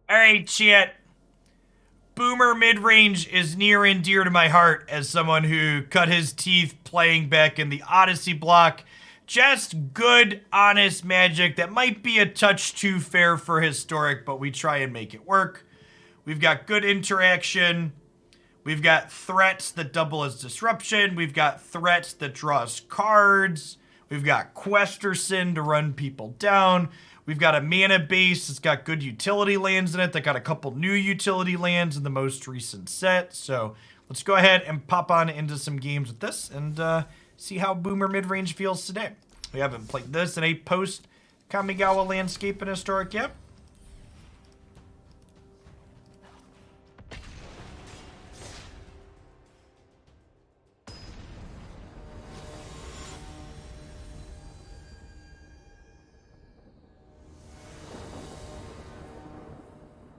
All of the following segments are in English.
All right, chat. Boomer mid-range is near and dear to my heart as someone who cut his teeth playing back in the Odyssey block. Just good, honest magic that might be a touch too fair for historic, but we try and make it work. We've got good interaction. We've got threats that double as disruption. We've got threats that draws cards. We've got Questerson to run people down. We've got a mana base that's got good utility lands in it that got a couple new utility lands in the most recent set. So let's go ahead and pop on into some games with this and see how Boomer midrange feels today. We haven't played this in a post-Kamigawa landscape in Historic yet.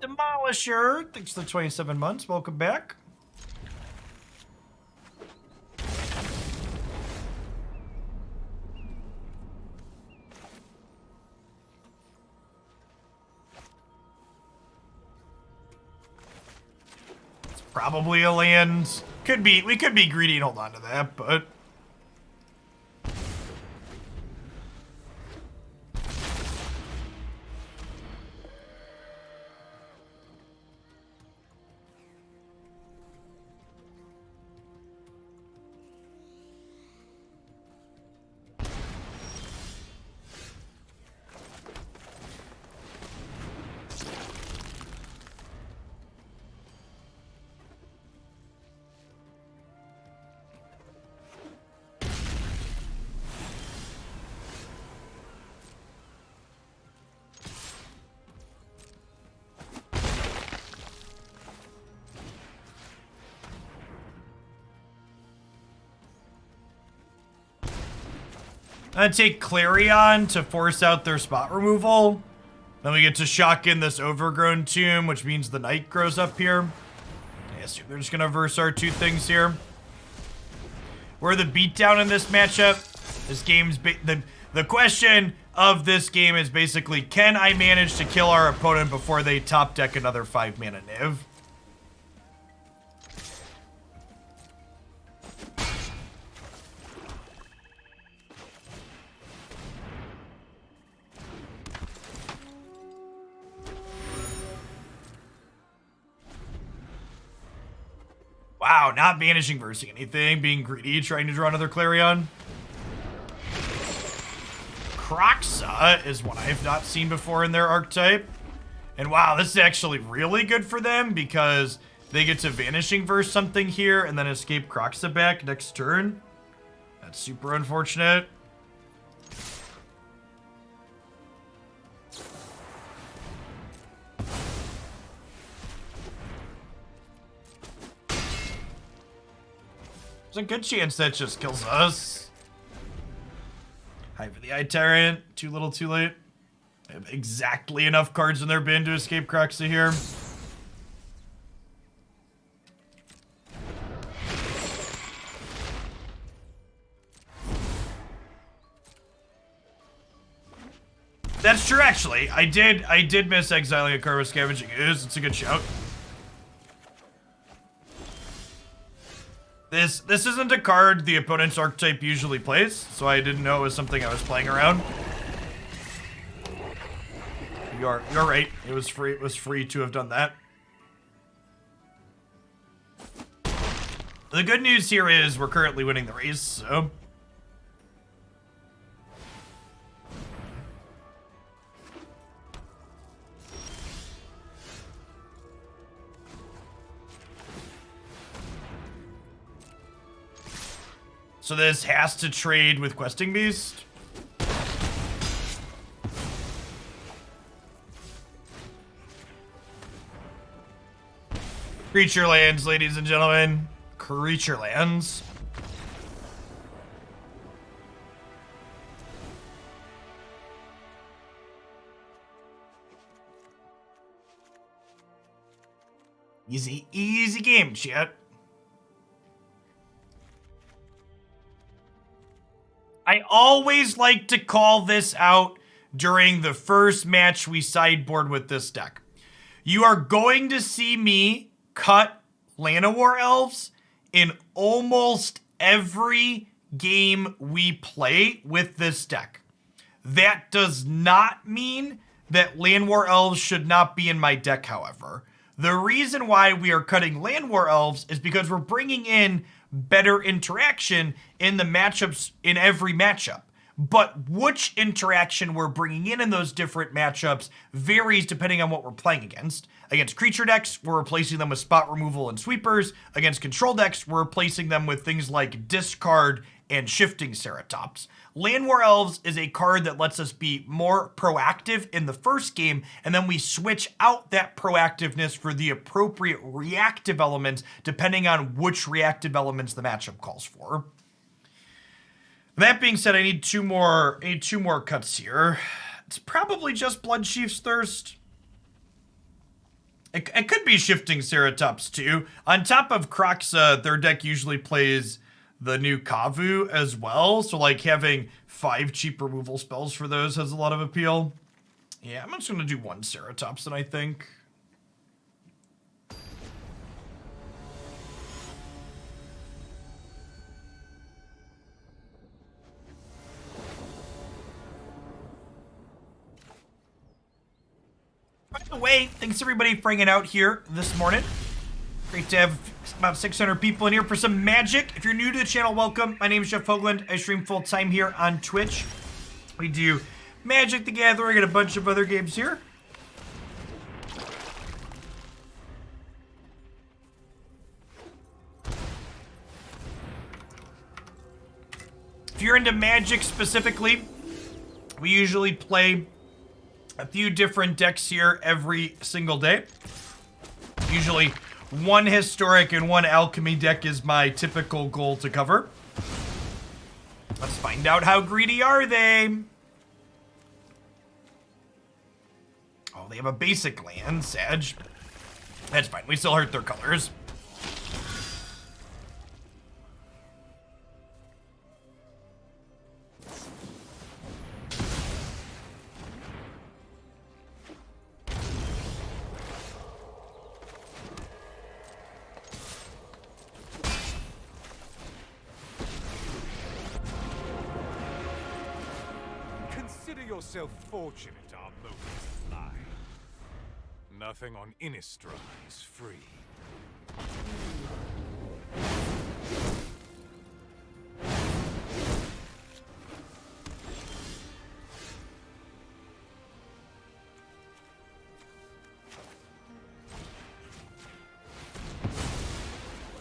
Demolisher, thanks for the 27 months. Welcome back. It's probably a land. Could be, we could be greedy and hold on to that, but I'm gonna take Clarion to force out their spot removal. Then we get to shock in this Overgrown Tomb, which means the night grows up here. I assume they're just gonna verse our two things here. We're the beatdown in this matchup. This game's the question of this game is basically, can I manage to kill our opponent before they top deck another 5 mana Niv? Wow, not banishing versing anything, being greedy, trying to draw another Clarion. Kroxa is one I've not seen before in their archetype. And wow, this is actually really good for them because they get to vanishing verse something here and then escape Kroxa back next turn. That's super unfortunate. There's a good chance that just kills us. Hive for the Eye Tyrant. Too little, too late. They have exactly enough cards in their bin to escape Kroxa here. That's true, actually. I did miss exiling a card with Scavenging Ooze. It's a good shout. This isn't a card the opponent's archetype usually plays, so I didn't know it was something I was playing around. You're right. It was free to have done that. The good news here is we're currently winning the race, so So this has to trade with Questing Beast. Creature lands, ladies and gentlemen. Creature lands. Easy game, chat. I always like to call this out during the first match we sideboard with this deck. You are going to see me cut Llanowar Elves in almost every game we play with this deck. That does not mean that Llanowar Elves should not be in my deck, however. The reason why we are cutting Llanowar Elves is because we're bringing in better interaction in the matchups in every matchup. But which interaction we're bringing in those different matchups varies depending on what we're playing against. Against creature decks, we're replacing them with spot removal and sweepers. Against control decks, we're replacing them with things like discard and shifting Ceratops. Llanowar Elves is a card that lets us be more proactive in the first game, and then we switch out that proactiveness for the appropriate reactive elements, depending on which reactive elements the matchup calls for. That being said, I need two more cuts here. It's probably just Bloodchief's Thirst. It could be Shifting Ceratops too. On top of Kroxa, their deck usually plays the new Kavu as well, so like having 5 cheap removal spells for those has a lot of appeal. Yeah, I'm just gonna do 1 Ceratops then, I think. By the way, thanks everybody for hanging out here this morning. Great to have about 600 people in here for some Magic. If you're new to the channel, welcome. My name is Jeff Hoagland. I stream full-time here on Twitch. We do Magic the Gathering and a bunch of other games here. If you're into Magic specifically, we usually play a few different decks here every single day. Usually 1 historic and 1 alchemy deck is my typical goal to cover. Let's find out how greedy are they. Oh, they have a basic land, Sag. That's fine, we still hurt their colors. Yourself fortunate our moments lie. Nothing on Innistrad is free.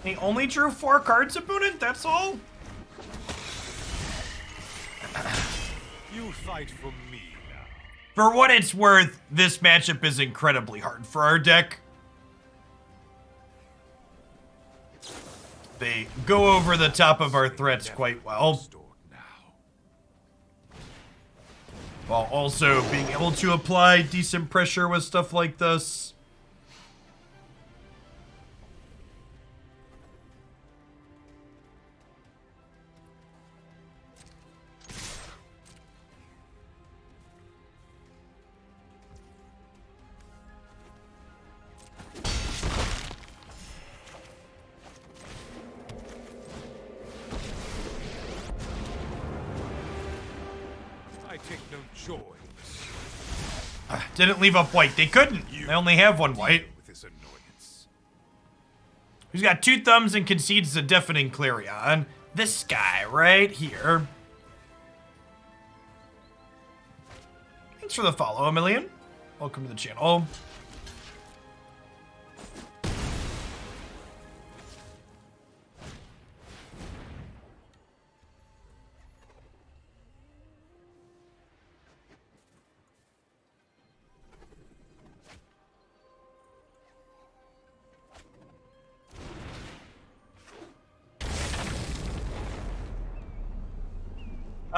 He only drew 4 cards, opponent, that's all? You fight for me now. For what it's worth, this matchup is incredibly hard for our deck. They go over the top of our threats quite well, while also being able to apply decent pressure with stuff like this. Didn't leave up white. They couldn't. They only have 1 white. Who's got 2 thumbs and concedes a deafening clarion? This guy right here. Thanks for the follow, Emilian. Welcome to the channel.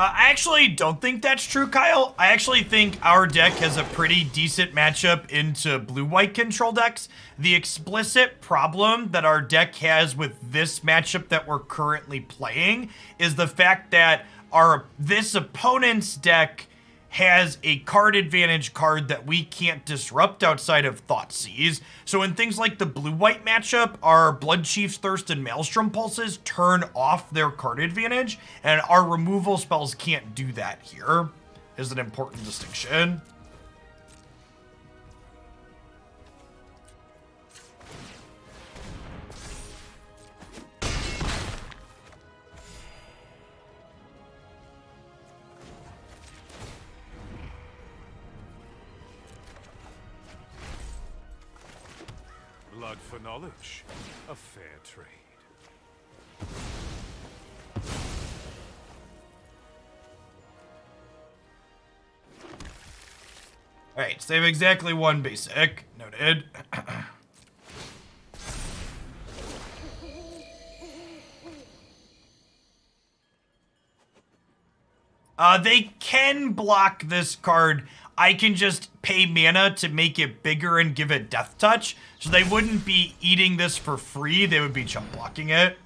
I actually don't think that's true, Kyle. I actually think our deck has a pretty decent matchup into blue-white control decks. The explicit problem that our deck has with this matchup that we're currently playing is the fact that this opponent's deck has a card advantage card that we can't disrupt outside of Thoughtseize. So in things like the blue-white matchup, our Bloodchief's Thirst and Maelstrom Pulses turn off their card advantage, and our removal spells can't do that here, is an important distinction. Blood for knowledge. A fair trade. Alright, so they have exactly one basic. Noted. They can block this card. I can just pay mana to make it bigger and give it Death Touch. So they wouldn't be eating this for free. They would be chump blocking it.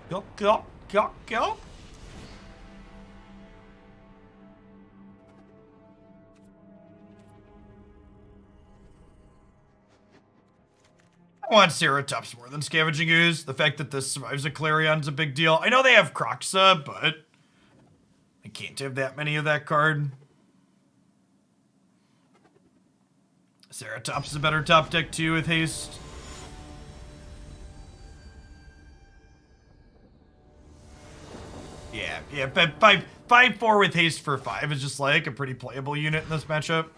Go, go, go, go. I want Ceratops more than Scavenging Ooze. The fact that this survives a Clarion's a big deal. I know they have Croxa, but I can't have that many of that card. Ceratops is a better top deck too with haste. Yeah, but 5/4 with haste for 5 is just like a pretty playable unit in this matchup.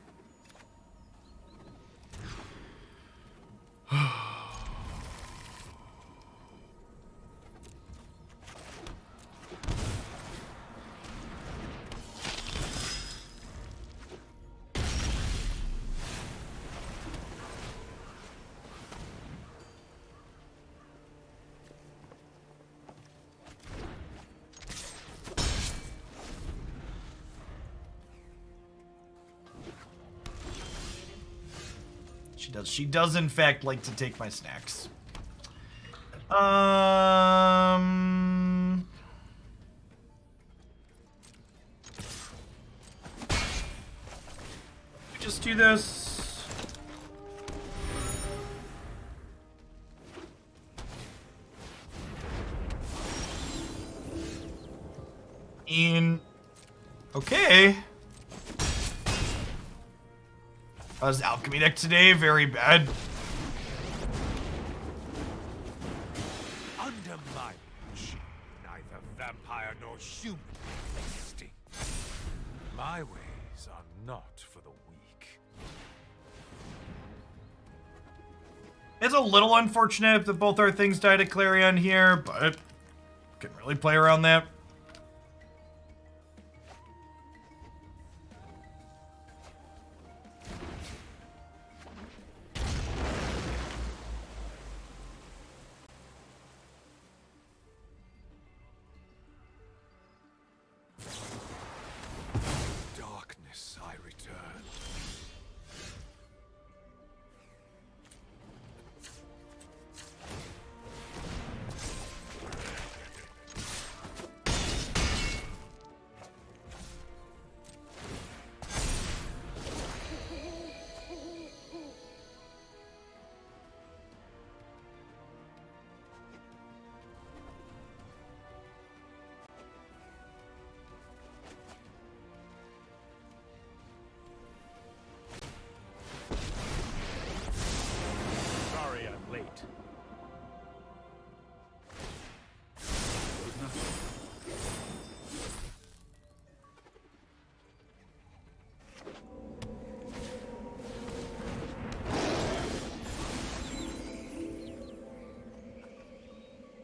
She does in fact like to take my snacks. Just do this. Okay. How's alchemy deck today? Very bad. Under my machine, neither vampire nor human stink. My ways are not for the weak. It's a little unfortunate that both our things died at Clarion here, but can really play around that.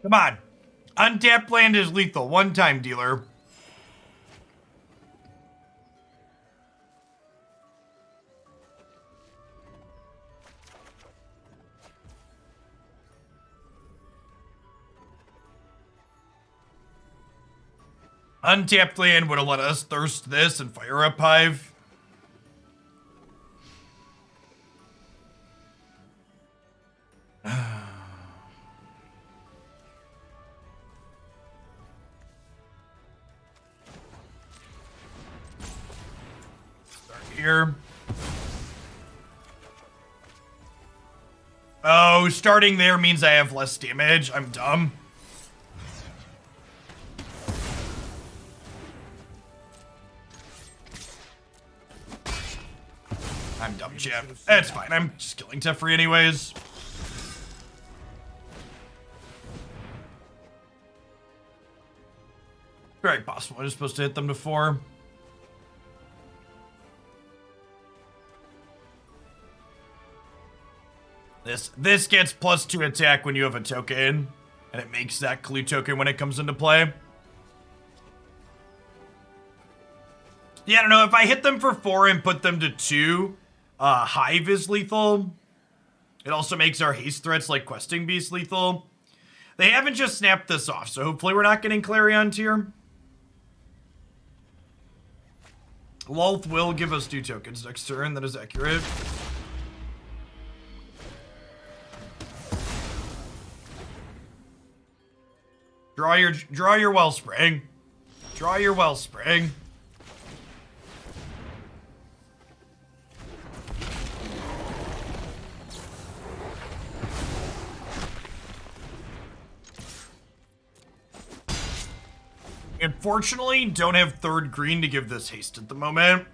Come on. Untapped land is lethal. One-time dealer. Untapped land would have let us thirst this and fire up Hive. here. Oh, starting there means I have less damage. I'm dumb. I'm dumb, chat. That's fine. I'm just killing Teferi anyways. Very possible. I was supposed to hit them before. This gets +2 attack when you have a token, and it makes that clue token when it comes into play. Yeah, I don't know. If I hit them for 4 and put them to 2, Hive is lethal. It also makes our haste threats like Questing Beast lethal. They haven't just snapped this off, so hopefully we're not getting Clarion Tier. Lolth will give us 2 tokens next turn. That is accurate. Draw your Wellspring. Draw your Wellspring. Unfortunately, don't have 3rd green to give this haste at the moment.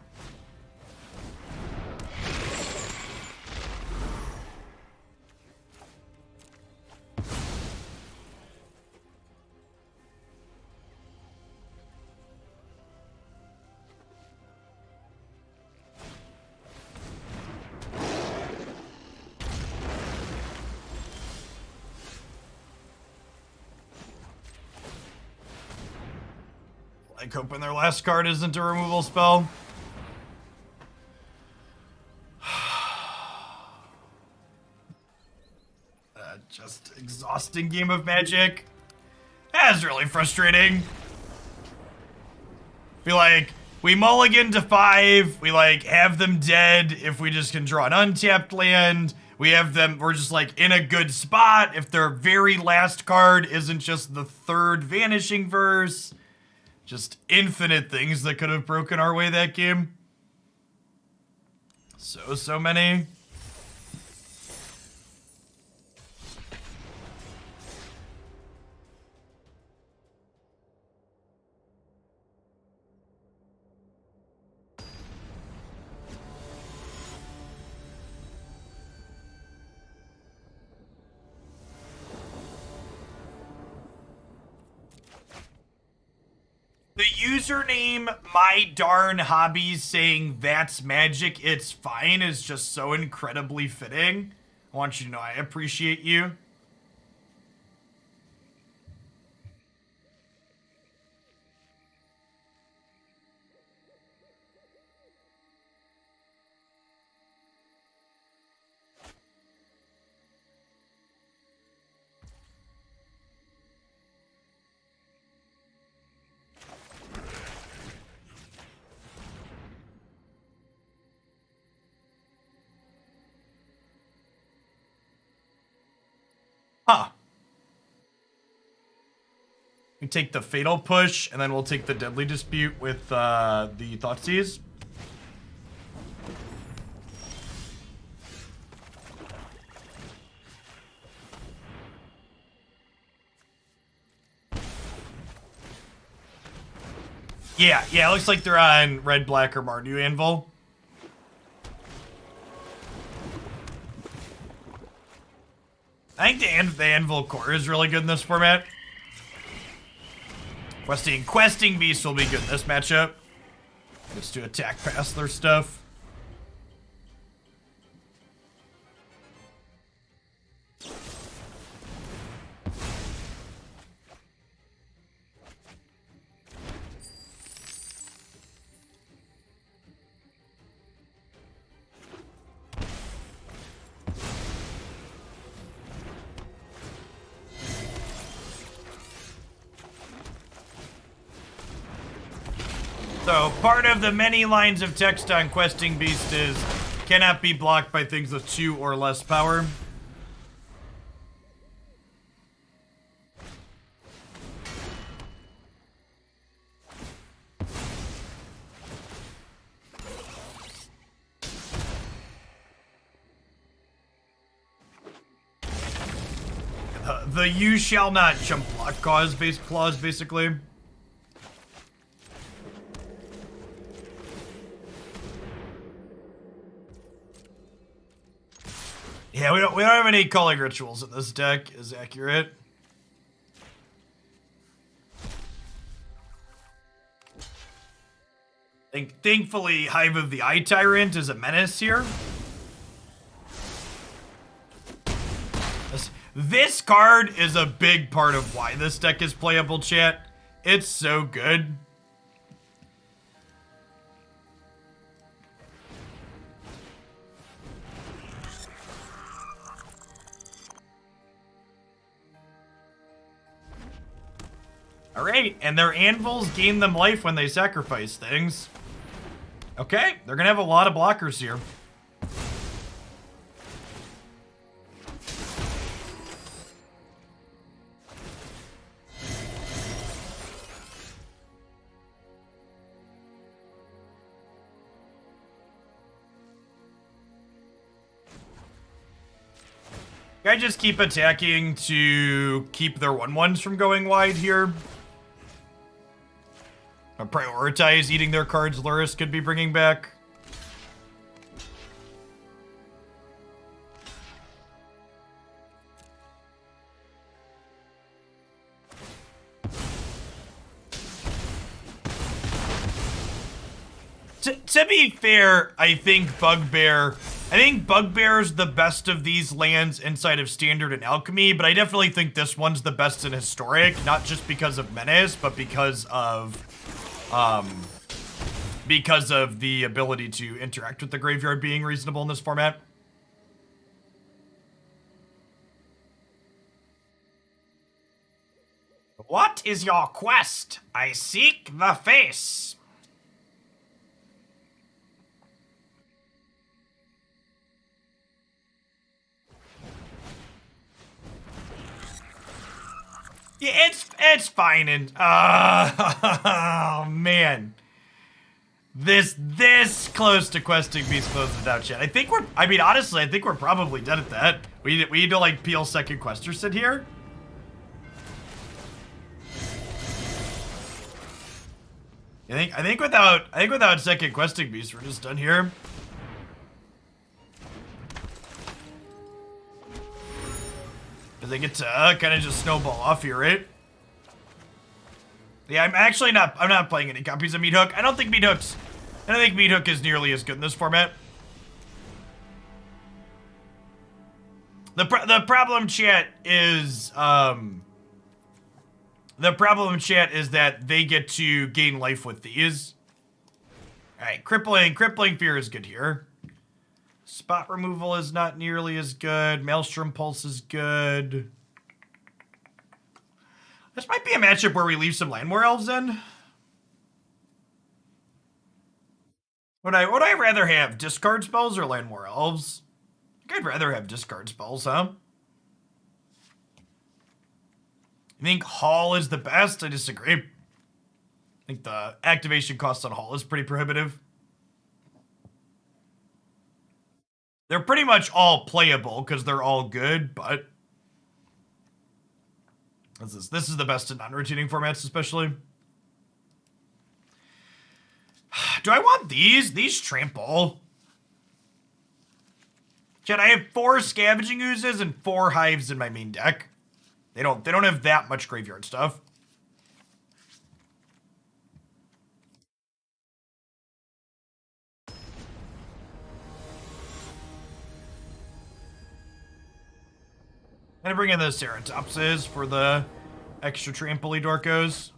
Like hoping their last card isn't a removal spell. Just exhausting game of Magic. That's really frustrating. Feel like we mulligan to 5. We like have them dead if we just can draw an untapped land. We have them, we're just like in a good spot if their very last card isn't just the 3rd Vanishing Verse. Just infinite things that could have broken our way that game. So many. The username my darn hobbies saying that's magic, it's fine is just so incredibly fitting. I want you to know I appreciate you. Huh. We take the Fatal Push, and then we'll take the Deadly Dispute with the Thoughtseize. Yeah, it looks like they're on Red, Black, or Mardu Anvil. I think the Anvil core is really good in this format. Questing Beast will be good in this matchup. Just to attack past their stuff. So, part of the many lines of text on Questing Beast is cannot be blocked by things with 2 or less power. the you shall not jump block clause, basically. Yeah, we don't have any calling rituals in this deck, is accurate. Thankfully, Hive of the Eye Tyrant is a menace here. This card is a big part of why this deck is playable, chat. It's so good. Alright, and their anvils gain them life when they sacrifice things. Okay, they're gonna have a lot of blockers here. I just keep attacking to keep their 1/1s from going wide here. Or prioritize eating their cards Luris could be bringing back. To be fair, I think Bugbear's the best of these lands inside of Standard and Alchemy, but I definitely think this one's the best in Historic, not just because of Menace, but because of the ability to interact with the graveyard being reasonable in this format. What is your quest? I seek the face. Yeah, it's fine, and oh man, this close to questing Beast closed without chat. Honestly, I think we're probably done at that. We need to like peel second quester sit here. I think without second questing Beast, we're just done here. Because they get to kind of just snowball off here, right? Yeah, I'm not playing any copies of Meat Hook. I don't think Meat Hook is nearly as good in this format. The problem, chat, is that they get to gain life with these. All right, crippling fear is good here. Spot removal is not nearly as good. Maelstrom Pulse is good. This might be a matchup where we leave some Llanowar Elves in. Would I rather have discard spells or Llanowar Elves? I think I'd rather have discard spells, huh? I think Hall is the best. I disagree. I think the activation cost on Hall is pretty prohibitive. They're pretty much all playable because they're all good, but this is the best in non-rotating formats, especially. Do I want these? These trample. Chat, I have 4 Scavenging Oozes and 4 Hives in my main deck. They don't have that much graveyard stuff. I'm gonna bring in the Ceratopses for the extra trampoly Dorkos.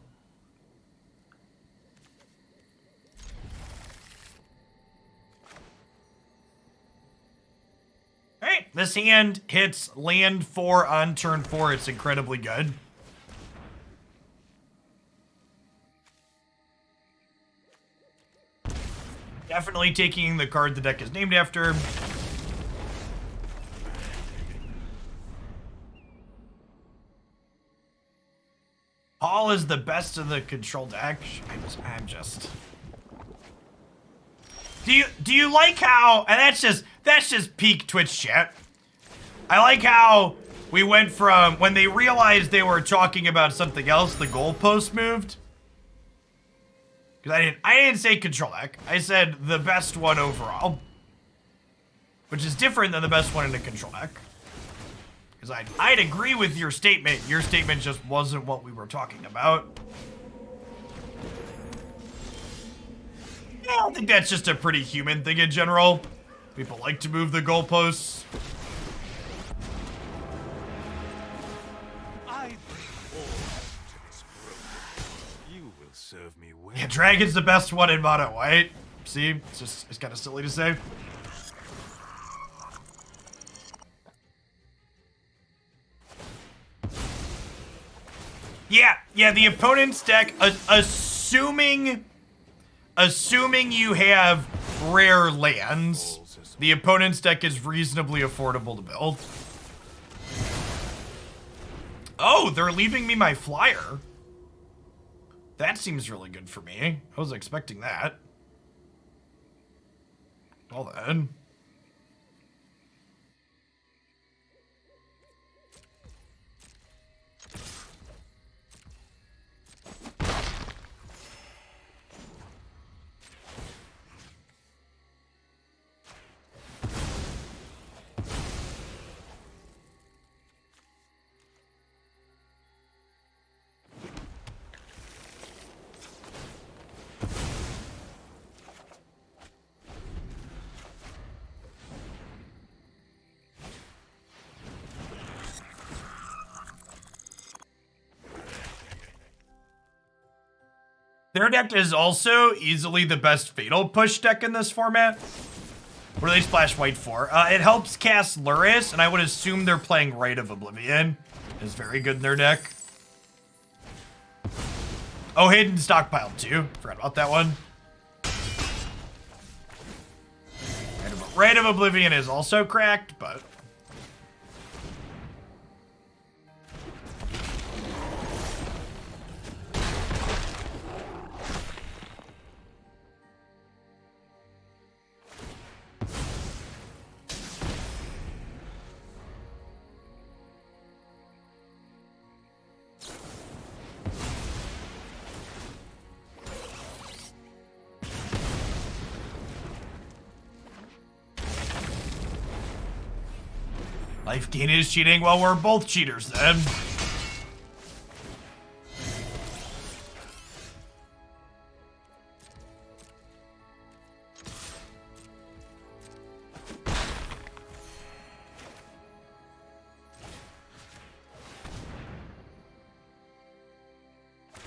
Alright, this hand hits land 4 on turn 4. It's incredibly good. Definitely taking the card the deck is named after. Hall is the best of the control deck. I'm just. Do you like how? And that's just peak Twitch chat. I like how We went from, when they realized they were talking about something else, the goalpost moved. Because I didn't say control deck. I said the best one overall. Which is different than the best one in a control deck. Because I'd agree with your statement. Your statement just wasn't what we were talking about. Yeah, I think that's just a pretty human thing in general. People like to move the goalposts. I bring order to this group. You will serve me well. Yeah, Dragon's the best one in mono white. See? It's kind of silly to say. Yeah, the opponent's deck, assuming you have rare lands, the opponent's deck is reasonably affordable to build. Oh, they're leaving me my flyer. That seems really good for me. I was expecting that. Well then. Their deck is also easily the best Fatal Push deck in this format. What do they splash white for? It helps cast Luris, and I would assume they're playing Rite of Oblivion. It's very good in their deck. Oh, Hidden Stockpile too. Forgot about that one. Rite of Oblivion is also cracked, but... Life gain is cheating. Well, we're both cheaters then.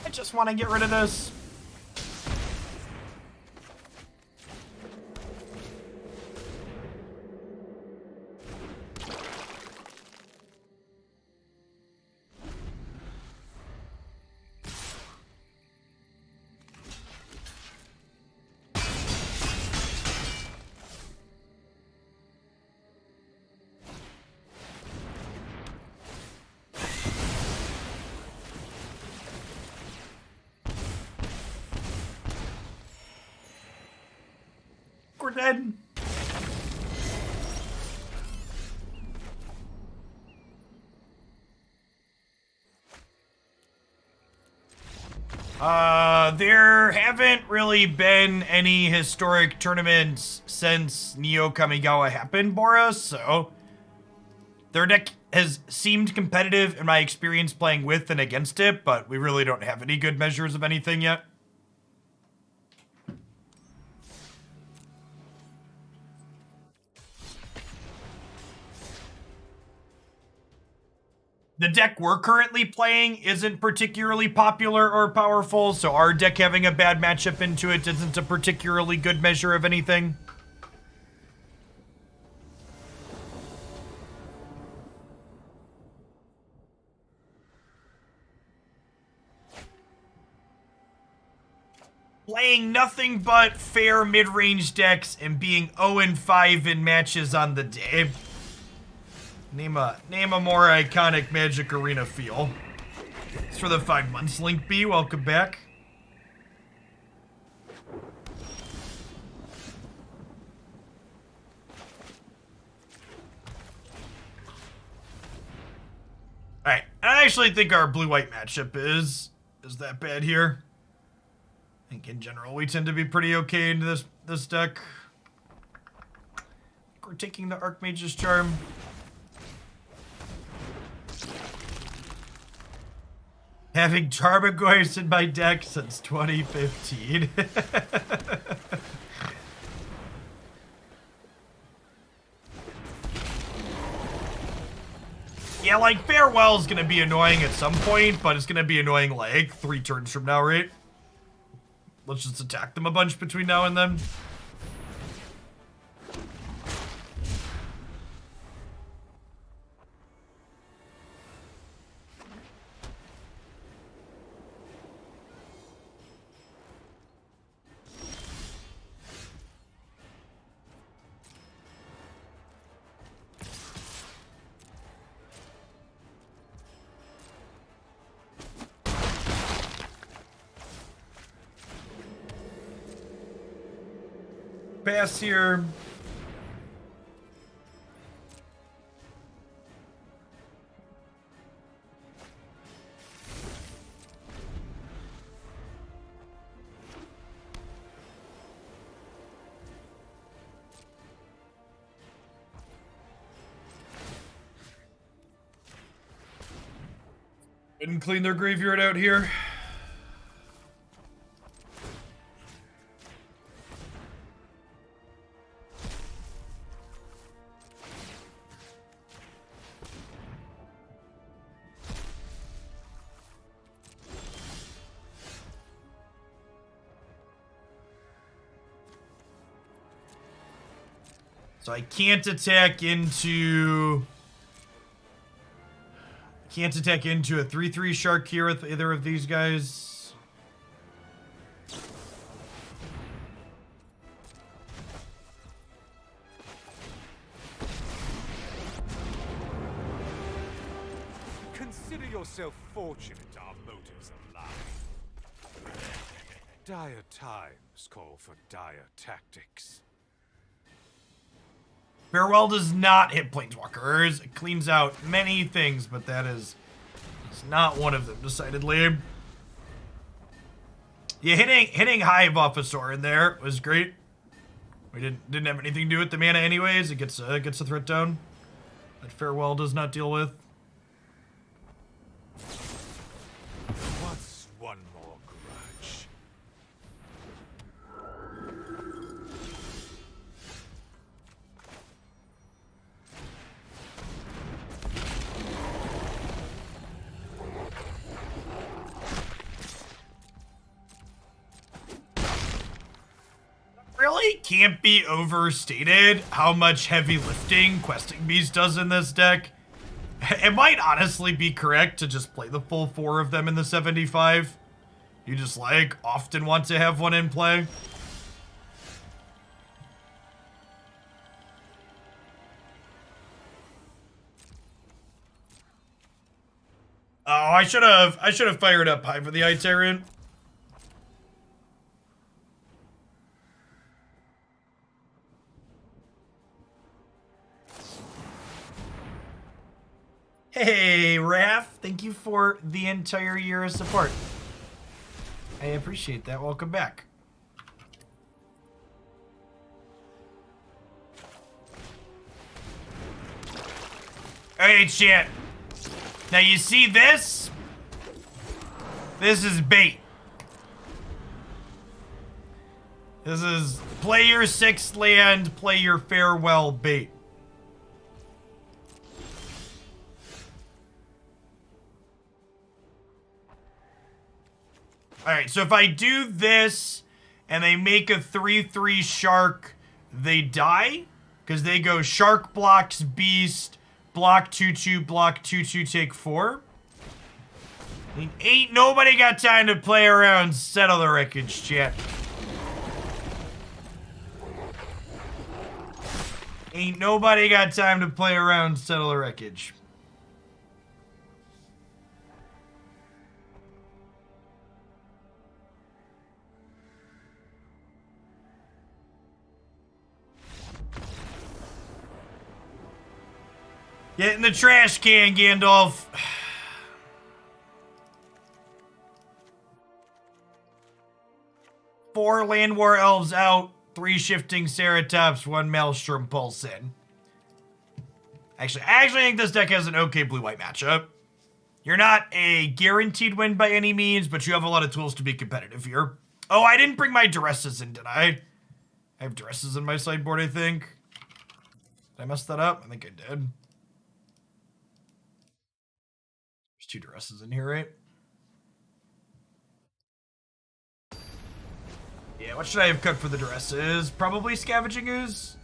I just want to get rid of this. We're dead. There haven't really been any historic tournaments since Neo Kamigawa happened, Boros, so their deck has seemed competitive in my experience playing with and against it, but we really don't have any good measures of anything yet. The deck we're currently playing isn't particularly popular or powerful, so our deck having a bad matchup into it isn't a particularly good measure of anything. Playing nothing but fair mid-range decks and being 0-5 in matches on the day. Name a more iconic Magic Arena feel. It's for the 5 months, Link B. Welcome back. I actually think our blue-white matchup is that bad here. I think in general we tend to be pretty okay into this deck. I think we're taking the Archmage's Charm. Having Tarmogoyfs in my deck since 2015. Yeah, like, Farewell's gonna be annoying at some point, but it's gonna be annoying, like, 3 turns from now, right? Let's just attack them a bunch between now and then. Pass here. Didn't clean their graveyard out here. So I can't attack into a 3/3 shark here with either of these guys. Consider yourself fortunate our motives align. Dire times call for dire tactics. Farewell does not hit planeswalkers. It cleans out many things, but that is not one of them, decidedly. Yeah, hitting Hive off of Sorin there was great. We didn't have anything to do with the mana anyways. It gets a threat down that Farewell does not deal with. What's one more grudge? Really can't be overstated how much heavy lifting Questing Beast does in this deck. It might honestly be correct to just play the full 4 of them in the 75. You just, like, often want to have one in play. Oh, I should have fired up Hive for the Eye Tyrant. Hey, Raph, thank you for the entire year of support. I appreciate that. Welcome back. Hey, chat. Now you see this? This is bait. This is play your 6th land, play your Farewell bait. Alright, so if I do this and they make a 3/3 shark, they die. Because they go shark blocks beast, block 2/2, block 2/2, take 4. I mean, ain't nobody got time to play around, settle the wreckage, chat. Ain't nobody got time to play around, settle the wreckage. Get in the trash can, Gandalf. 4 Llanowar Elves out, 3 Shifting Ceratops, 1 Maelstrom Pulse in. Actually, I actually think this deck has an okay blue-white matchup. You're not a guaranteed win by any means, but you have a lot of tools to be competitive here. Oh, I didn't bring my Duresses in, did I? I have Duresses in my sideboard, I think. Did I mess that up? I think I did. There's 2 Duresses in here, right? Yeah, what should I have cut for the Duresses? Probably Scavenging Ooze?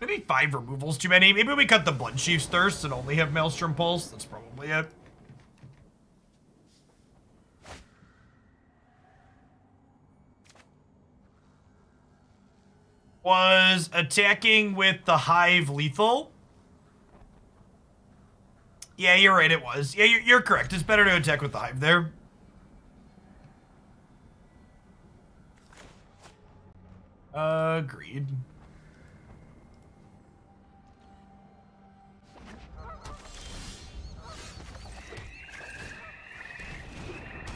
Maybe 5 removals too many. Maybe we cut the Bloodchief's Thirst and only have Maelstrom Pulse. That's probably it. Was attacking with the Hive lethal? Yeah, you're right, it was. Yeah, you're correct. It's better to attack with the Hive there. Agreed.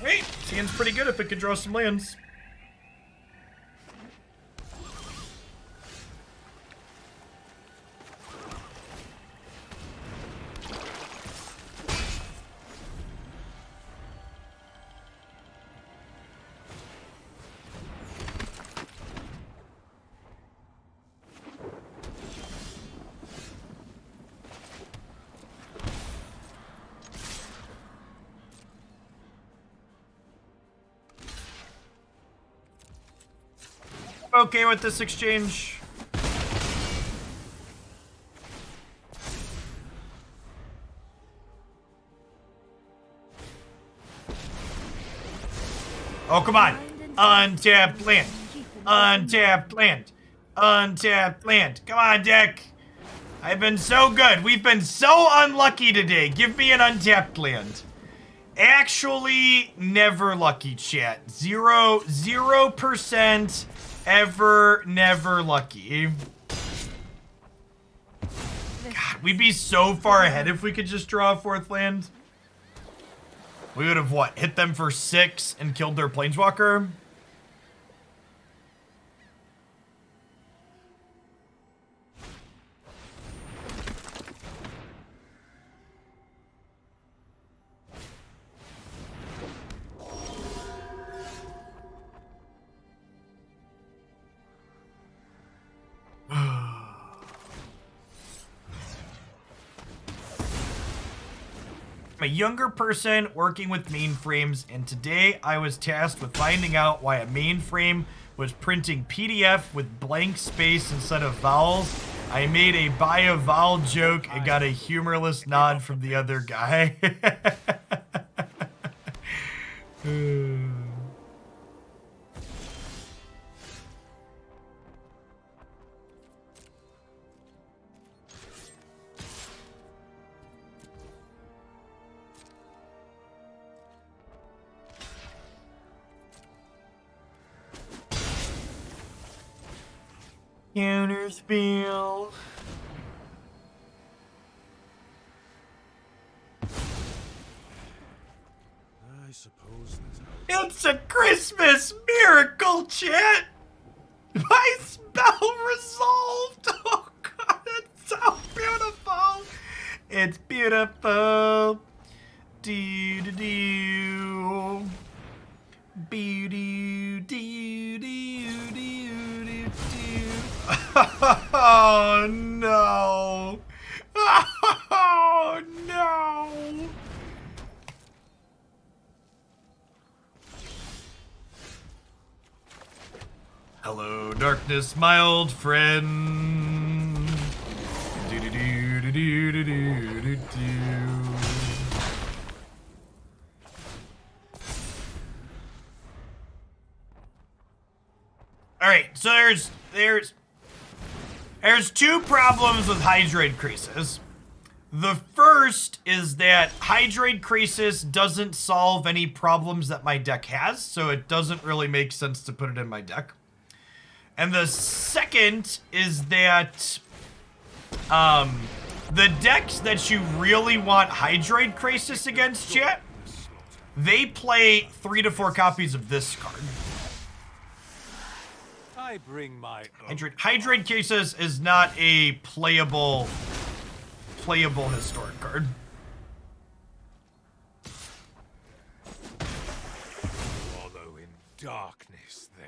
Wait, seems pretty good if it could draw some lands. Okay with this exchange. Oh, come on. Untapped land. Untapped land. Untapped land. Come on, deck. I've been so good. We've been so unlucky today. Give me an untapped land. Actually, never lucky, chat. 0% ever, never lucky. God, we'd be so far ahead if we could just draw a 4th land. We would have, what, hit them for 6 and killed their Planeswalker? A younger person working with mainframes, and today I was tasked with finding out why a mainframe was printing PDF with blank space instead of vowels. I made a buy a vowel joke and got a humorless nod from the other guy. Counterspell. I suppose that's how It's a Christmas miracle, chat! My spell resolved! Oh god, it's so beautiful! It's beautiful. Do-do-do. Be-do-do-do-do-do-do. Oh no! Oh no! Hello, darkness, my old friend. Do-do-do-do-do-do-do-do. All right, so there's 2 problems with Hydroid Crisis. The first is that Hydroid Crisis doesn't solve any problems that my deck has, so it doesn't really make sense to put it in my deck. And the second is that the decks that you really want Hydroid Crisis against, chat, they play 3 to 4 copies of this card. I bring my own. Hydrate Cases is not a playable historic card. Follow in darkness, then.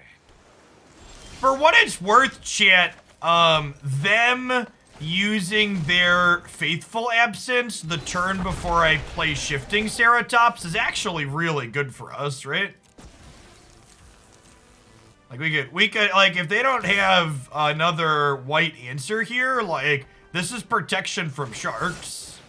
For what it's worth, chat, them using their Faithful Absence the turn before I play Shifting Ceratops is actually really good for us, right? Like, we could, like, if they don't have another white answer here, like, this is protection from sharks.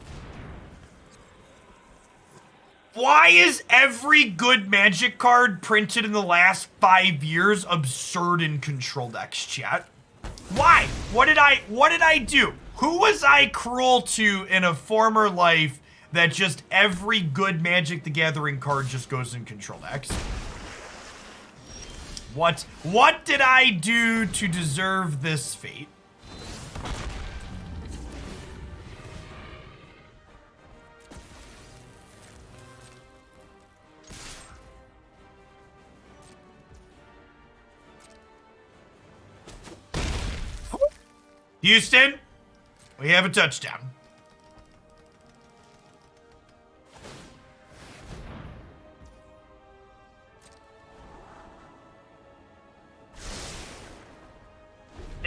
Why is every good Magic card printed in the last 5 years absurd in Control decks, chat? Why? What did I do? Who was I cruel to in a former life that just every good Magic the Gathering card just goes in Control decks? What did I do to deserve this fate? Houston, we have a touchdown.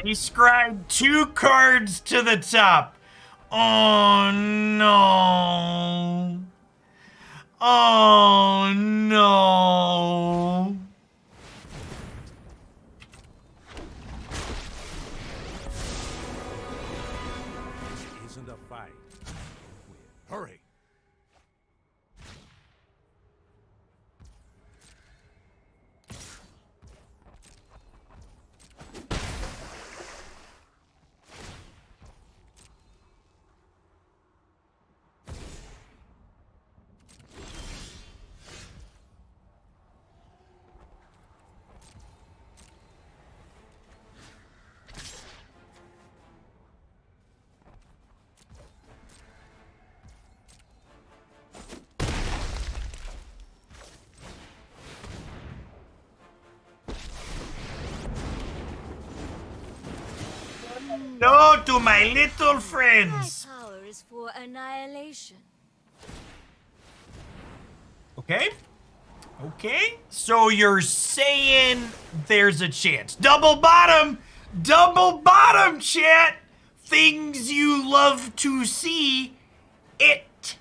They scribed 2 cards to the top. Oh no. Oh no. It isn't a fight. Hurry. No to my little friends. My power is for annihilation. Okay. Okay. So you're saying there's a chance. Double bottom, chat. Things you love to see. It.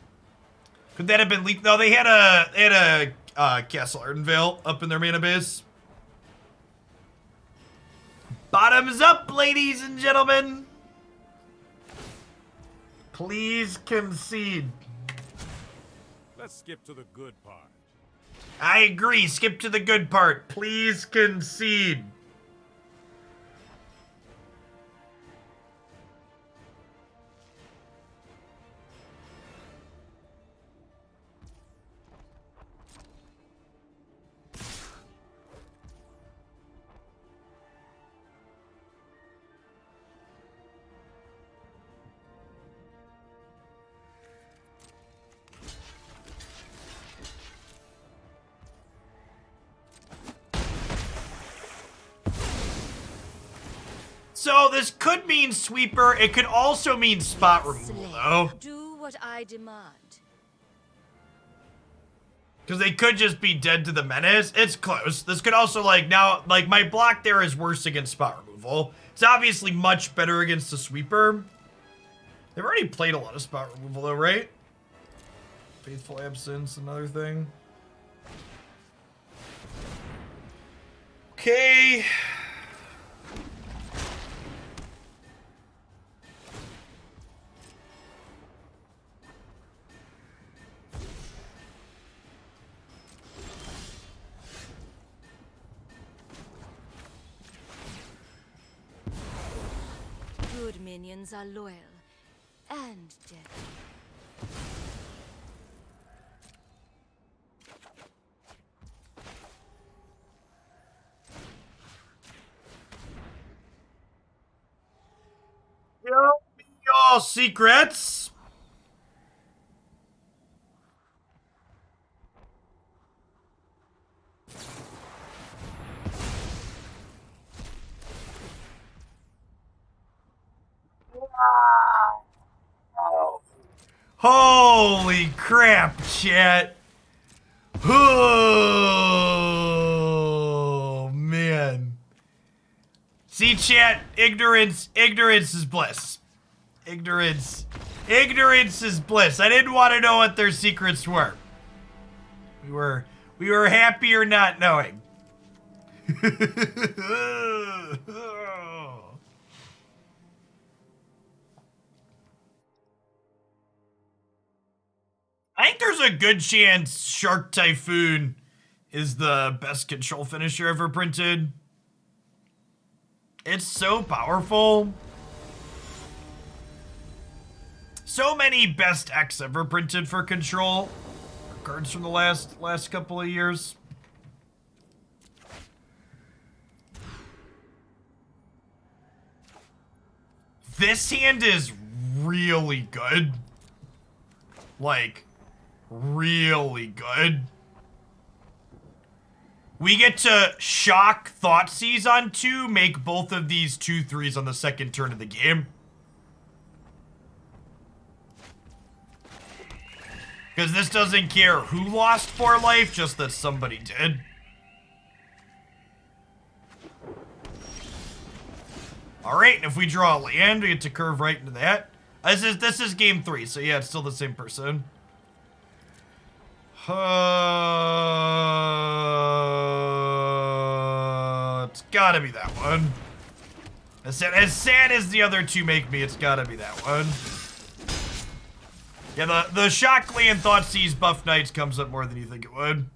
Could that have been leaked? No, they had a Castle Ardenvale up in their mana base. Bottoms up, ladies and gentlemen. Please concede. Let's skip to the good part. I agree. Skip to the good part. Please concede. So this could mean sweeper. It could also mean spot removal, though. Do what I demand. Because they could just be dead to the menace. It's close. This could also, like, now, like, my block there is worse against spot removal. It's obviously much better against the sweeper. They've already played a lot of spot removal, though, right? Faithful Absence, another thing. Okay. Good minions are loyal and deadly. Show me your secrets. Holy crap, chat. Oh, man. See, chat, ignorance is bliss. Ignorance is bliss. I didn't want to know what their secrets were. We were happier not knowing. I think there's a good chance Shark Typhoon is the best control finisher ever printed. It's so powerful. So many best X ever printed for control. Cards from the last couple of years. This hand is really good. Like, really good. We get to shock Thoughtseize on 2, make both of these 2/3s on the second turn of the game. Because this doesn't care who lost 4 life, just that somebody did. Alright, and if we draw a land, we get to curve right into that. This is game 3, so yeah, it's still the same person. It's gotta be that one. As sad as the other 2 make me, it's gotta be that one. Yeah, the Shock Land Thoughtseize buff Knights comes up more than you think it would.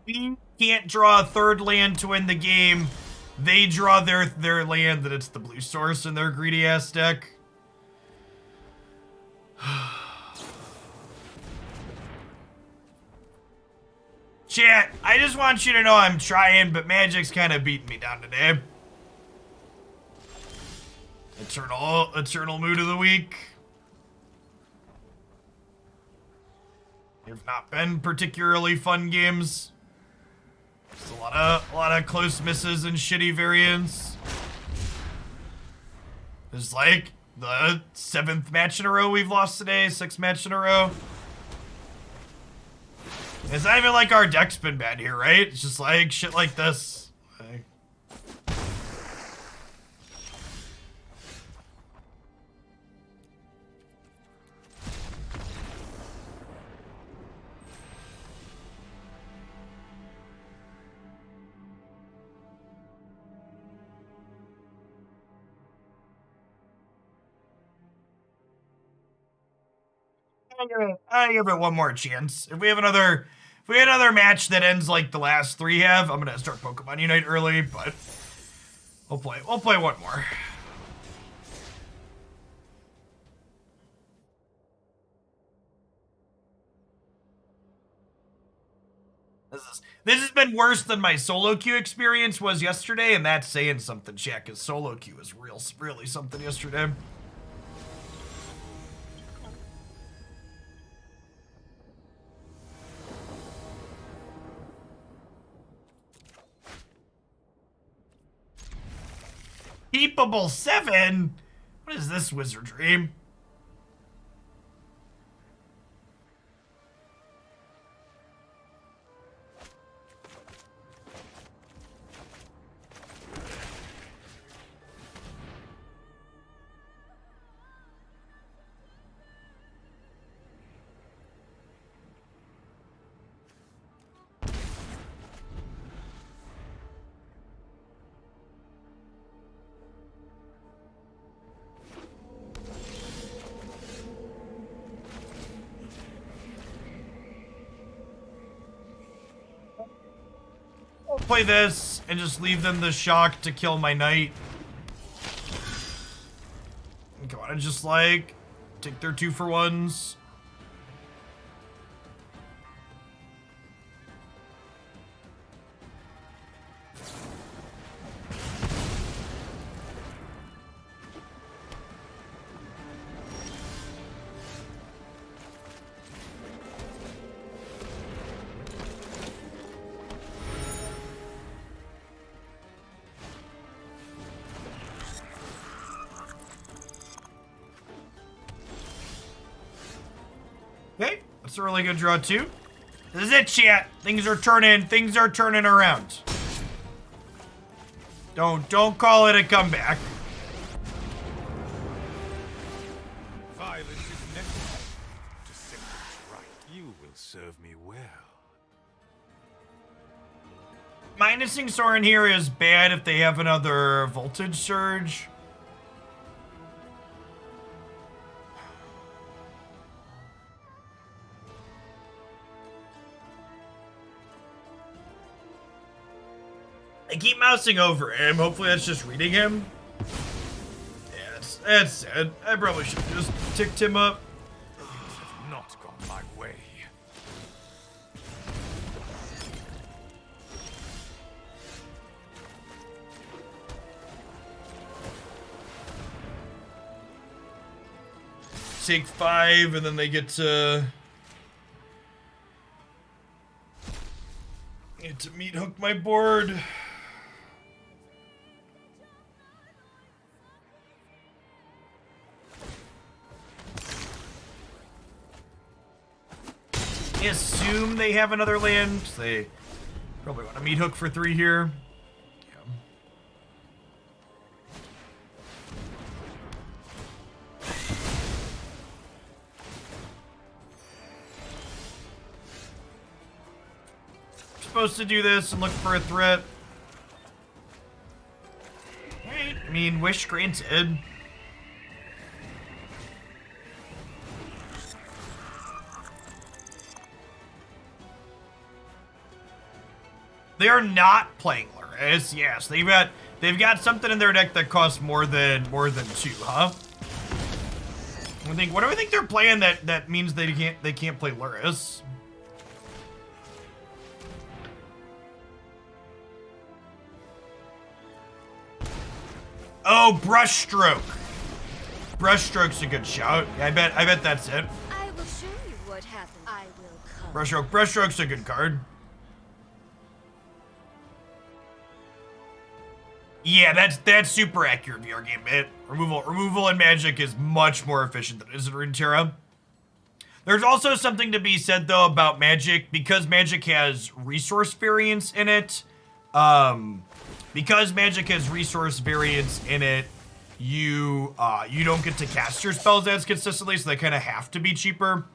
We can't draw a 3rd land to win the game. They draw their land, and it's the blue source in their greedy ass deck. Chat, I just want you to know I'm trying, but Magic's kind of beating me down today. Eternal mood of the week. They've not been particularly fun games. Just a lot of close misses and shitty variants. There's like the 7th match in a row we've lost today, 6th match in a row. It's not even like our deck's been bad here, right? It's just like shit like this. Like, I give it one more chance. If we have another match that ends like the last 3 have, I'm gonna start Pokemon Unite early, but we'll play one more. This has been worse than my solo queue experience was yesterday, and that's saying something, chat, because solo queue was really something yesterday. Keepable 7? What is this wizardry? Play this and just leave them the shock to kill my knight. Come on, and just like take their 2-for-1s. That's a really good draw too. This is it, chat. Things are turning around. Don't call it a comeback. Violence is necessary to set things right. You will serve me well. Minusing Sorin here is bad if they have another voltage surge. I keep mousing over him. Hopefully that's just reading him. Yeah, that's sad. I probably should have just ticked him up. Things have not gone my way. Take 5, and then they get to meat hook my board. I assume they have another land. They probably want to meat hook for 3 here. Supposed to do this and look for a threat. Right. I mean, wish granted. They are not playing Duress. Yes, they've got something in their deck that costs more than 2, huh? What do I think they're playing that means they can't play Duress? Oh, Brushstroke. Brushstroke's a good shout. Yeah, I bet that's it. I will show you what happens. I will come. Brushstroke's a good card. Yeah, that's super accurate VR game bit. Removal in Magic is much more efficient than it is in Runeterra. There's also something to be said though about Magic, because Magic has resource variance in it. Because Magic has resource variance in it, you don't get to cast your spells as consistently, so they kind of have to be cheaper.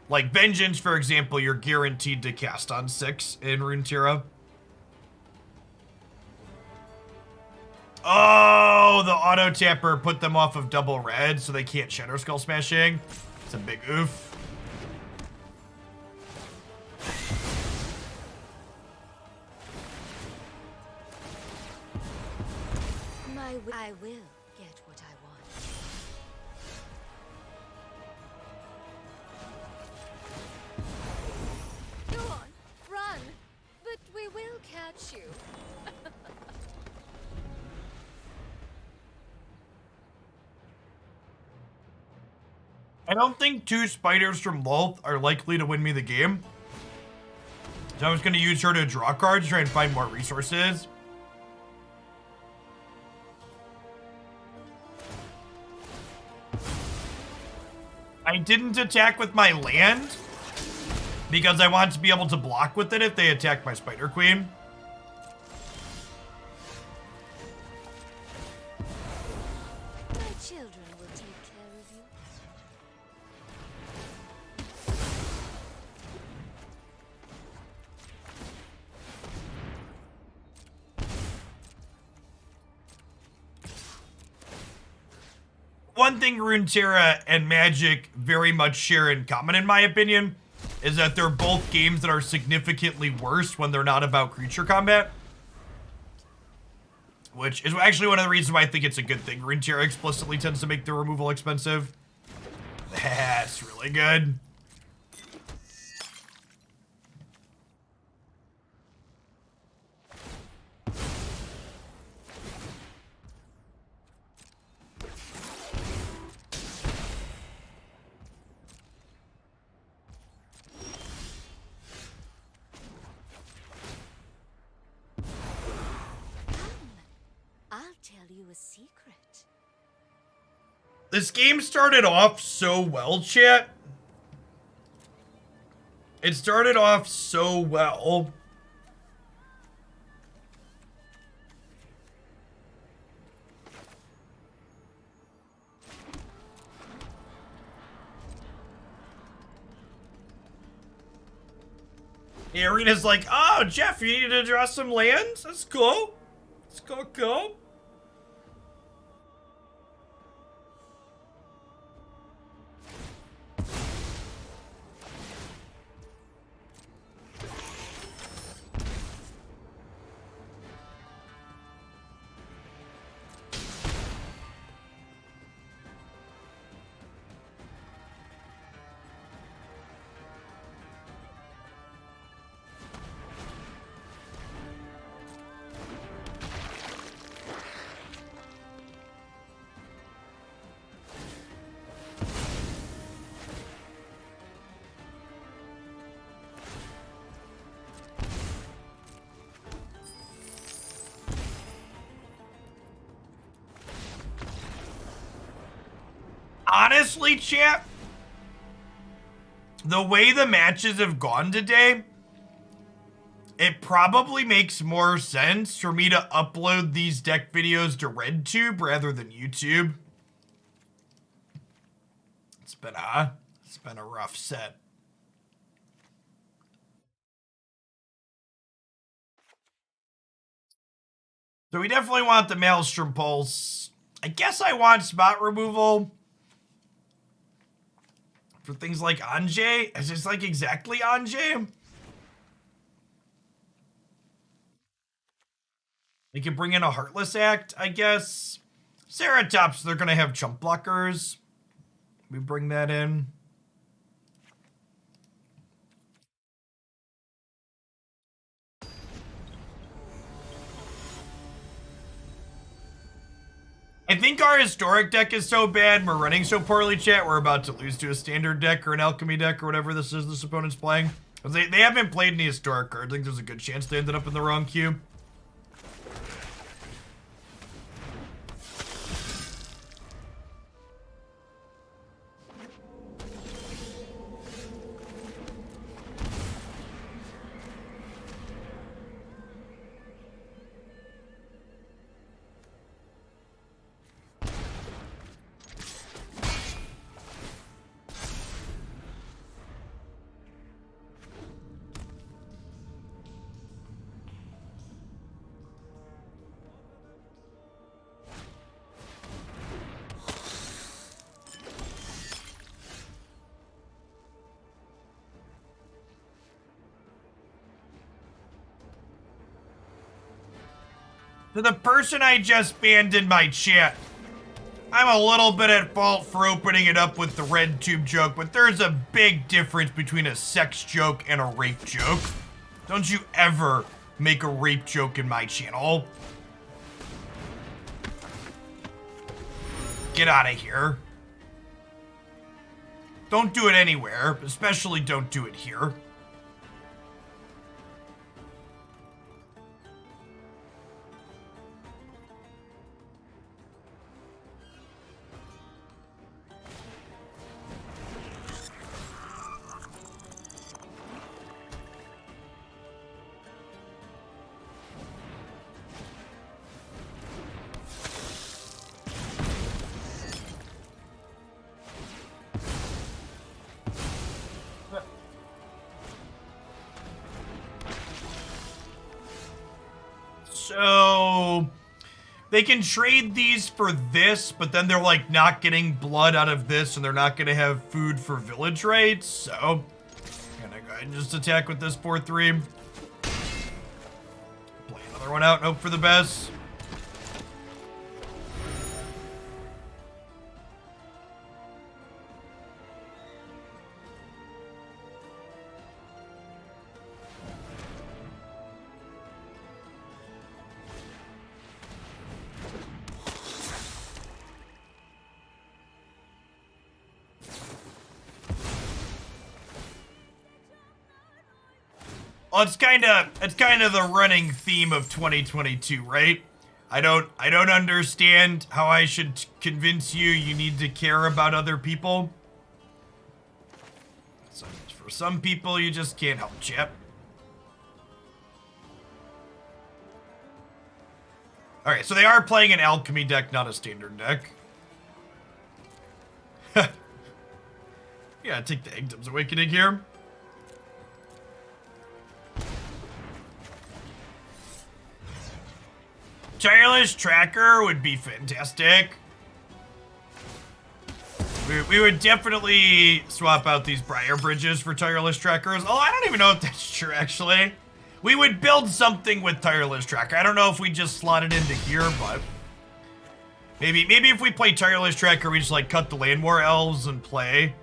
Like Vengeance, for example, you're guaranteed to cast on 6 in Runeterra. Oh, the auto tapper put them off of double red, so they can't Shadow Skull Smashing. It's a big oof. I will get what I want. Go on, run, but we will catch you. I don't think 2 spiders from Lolth are likely to win me the game. So I was going to use her to draw cards, try and find more resources. I didn't attack with my land because I want to be able to block with it if they attack my Spider Queen. My children will take care of you. One thing Runeterra and Magic very much share in common, in my opinion, is that they're both games that are significantly worse when they're not about creature combat. Which is actually one of the reasons why I think it's a good thing. Runeterra explicitly tends to make the removal expensive. That's really good. Tell you a secret. This game started off so well, chat. It started off so well. The arena's like, oh, Jeff, you need to draw some lands? That's cool. That's cool. Honestly, chat, the way the matches have gone today, it probably makes more sense for me to upload these deck videos to RedTube rather than YouTube. It's been a rough set. So we definitely want the Maelstrom Pulse. I guess I want spot removal for things like Anjay. It's just like exactly Anjay. They can bring in a Heartless Act, I guess. Ceratops, they're gonna have chump blockers. We bring that in. I think our historic deck is so bad, we're running so poorly, chat, we're about to lose to a standard deck or an alchemy deck or whatever this is this opponent's playing. They haven't played any historic cards. I think there's a good chance they ended up in the wrong queue. To the person I just banned in my chat, I'm a little bit at fault for opening it up with the RedTube joke, but there's a big difference between a sex joke and a rape joke. Don't you ever make a rape joke in my channel. Get out of here. Don't do it anywhere, especially don't do it here. So they can trade these for this, but then they're like not getting blood out of this and they're not going to have food for village raids. So I'm gonna go ahead and just attack with this 4-3. Play another one out and hope for the best. Well, it's kind of the running theme of 2022, right? I don't understand how I should convince you need to care about other people. So, some people you just can't help, chap. Alright, so they are playing an alchemy deck, not a standard deck. Yeah, take the Egdom's Awakening here. Tireless Tracker would be fantastic. We would definitely swap out these Briarbridges for Tireless Trackers. Oh, I don't even know if that's true, actually. We would build something with Tireless Tracker. I don't know if we just slot it into here, but... Maybe if we play Tireless Tracker, we just, like, cut the Llanowar Elves and play...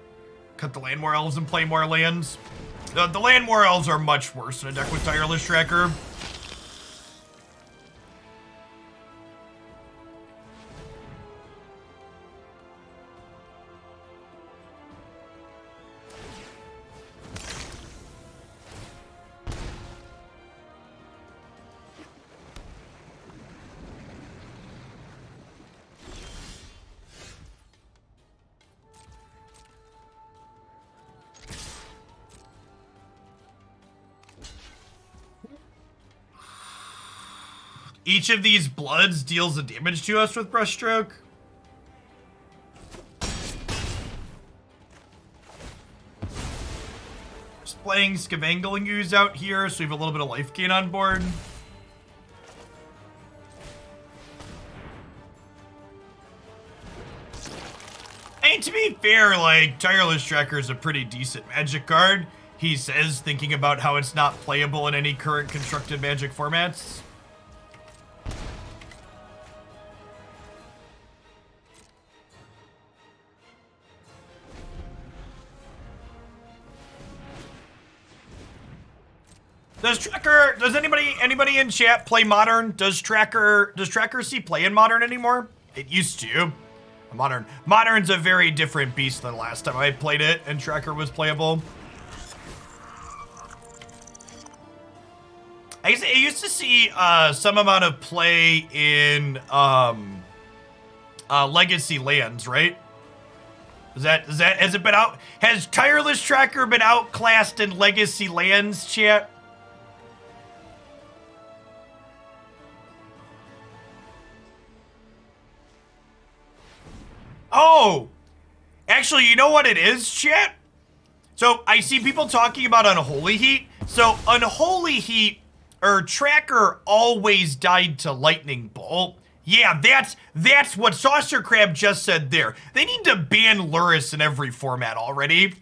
Cut the Llanowar Elves and play more lands. The Llanowar Elves are much worse in a deck with Tireless Tracker. Each of these bloods deals a damage to us with Brushstroke. Just playing Scavenging Ooze out here, so we have a little bit of life gain on board. I mean, to be fair, like, Tireless Tracker is a pretty decent Magic card. He says, thinking about how it's not playable in any current constructed Magic formats. Does anybody in chat play Modern? Does Tracker see play in Modern anymore? It used to. Modern's a very different beast than last time I played it and Tracker was playable. I used to see some amount of play in Legacy lands, right? Has it been out? Has Tireless Tracker been outclassed in Legacy lands, chat? Oh, actually, you know what it is, chat? So I see people talking about Unholy Heat. So Unholy Heat, or Tracker, always died to Lightning Bolt. Yeah, that's what Saucer Crab just said there. They need to ban Lurrus in every format already.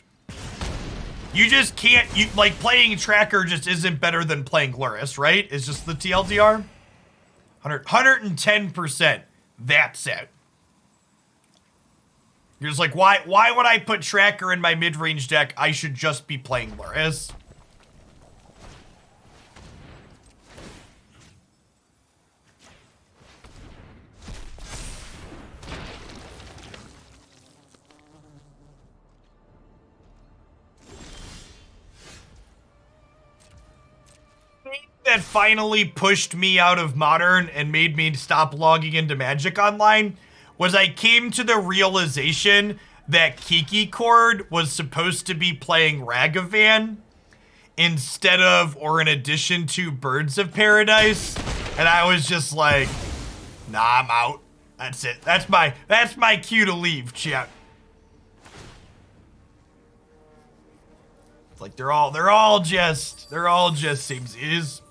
You just can't, like, playing Tracker just isn't better than playing Lurrus, right? It's just the TLDR. 110%. That's it. You're just like, why would I put Tracker in my mid-range deck? I should just be playing Lurrus. That finally pushed me out of Modern and made me stop logging into Magic Online was I came to the realization that Kiki Cord was supposed to be playing Ragavan instead of or in addition to Birds of Paradise, and I was just like, nah, I'm out. That's it. That's my cue to leave, chat. It's like they're all just samesies.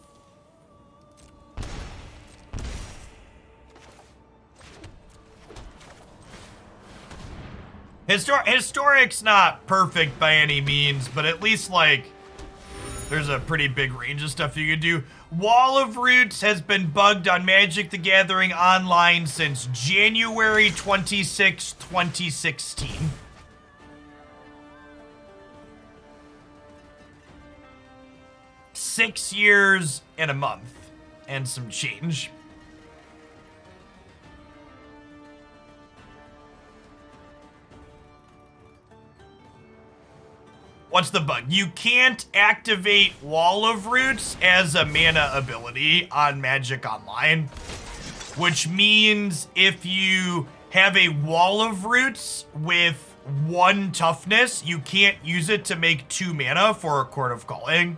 Historic's not perfect by any means, but at least, like, there's a pretty big range of stuff you can do. Wall of Roots has been bugged on Magic the Gathering Online since January 26, 2016. Six years and a month and some change. What's the bug? You can't activate Wall of Roots as a mana ability on Magic Online, which means if you have a Wall of Roots with 1 toughness, you can't use it to make 2 mana for a Court of Calling.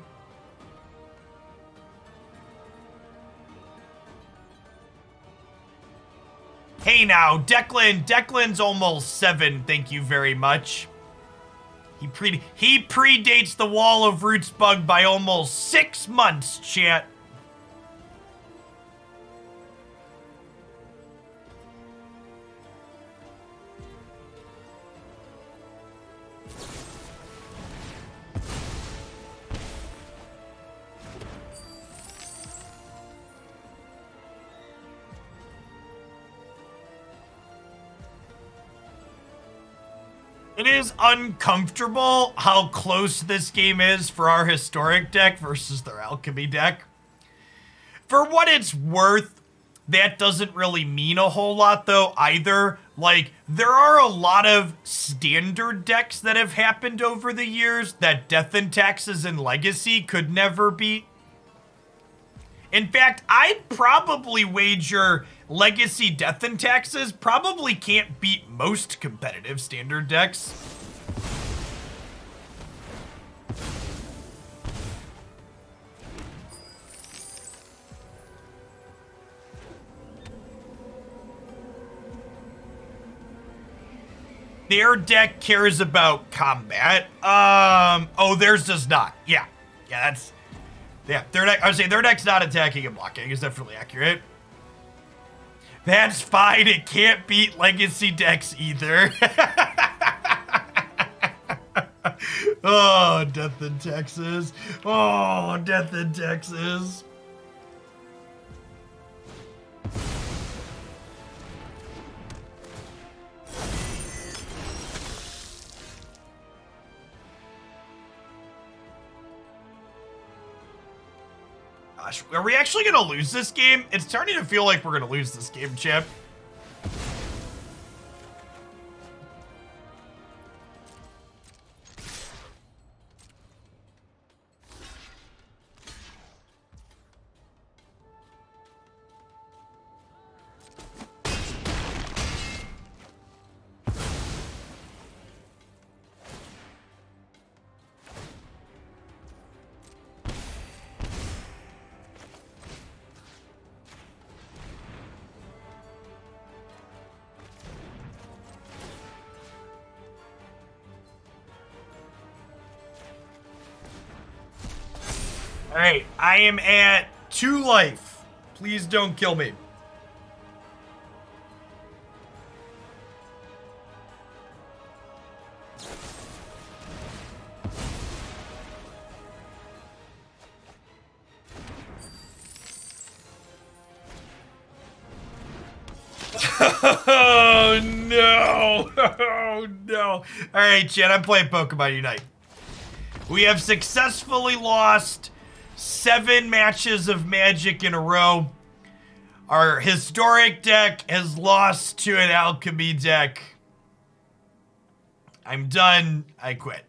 Hey now, Declan's almost 7, thank you very much. He predates the Wall of Roots bug by almost 6 months, chat. It is uncomfortable how close this game is for our historic deck versus their alchemy deck. For what it's worth, that doesn't really mean a whole lot though either. Like, there are a lot of standard decks that have happened over the years that Death and Taxes and Legacy could never beat. In fact, I'd probably wager Legacy Death and Taxes probably can't beat most competitive standard decks. Their deck cares about combat. Oh, theirs does not. Yeah, that's... Yeah, I would say their deck's not attacking and blocking. Is definitely accurate. That's fine. It can't beat Legacy decks either. Oh, Death in Texas. Oh, Death in Texas. Gosh, are we actually going to lose this game? It's starting to feel like we're going to lose this game, Chip. All right, I am at 2 life. Please don't kill me. Oh no! Oh no! All right, Chad, I'm playing Pokemon Unite. We have successfully lost 7 matches of Magic in a row. Our historic deck has lost to an alchemy deck. I'm done. I quit.